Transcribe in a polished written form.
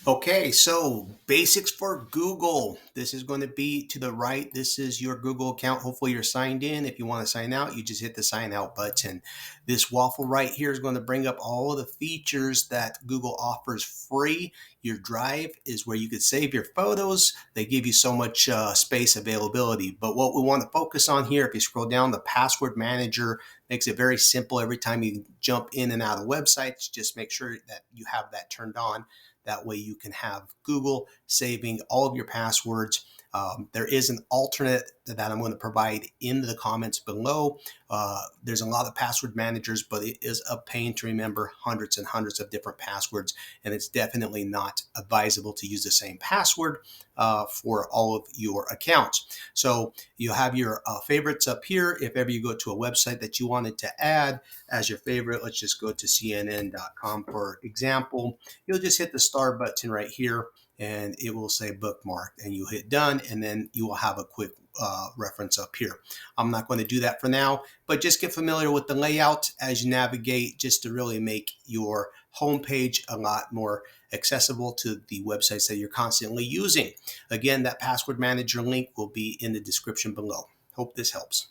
Okay, so basics for Google. This is going to be to the right. This is your Google account. Hopefully you're signed in. If you want to sign out, you just hit the sign out button. This waffle right here is going to bring up all of the features that Google offers free. Your Drive is where you could save your photos. They give you so much space availability. But what we want to focus on here, if you scroll down, the password manager makes it very simple. Every time you jump in and out of websites, just make sure that you have that turned on. That way you can have Google saving all of your passwords. There is an alternate that I'm going to provide in the comments below. There's a lot of password managers, but it is a pain to remember hundreds and hundreds of different passwords, and it's definitely not advisable to use the same password for all of your accounts. So you have your favorites up here. If ever you go to a website that you wanted to add as your favorite, let's just go to cnn.com for example. You'll just hit the star button right here and it will say bookmark, and you hit done, and then you will have a quick reference up here. I'm not going to do that for now, but just get familiar with the layout as you navigate, just to really make your homepage a lot more accessible to the websites that you're constantly using. Again, that password manager link will be in the description below. Hope this helps.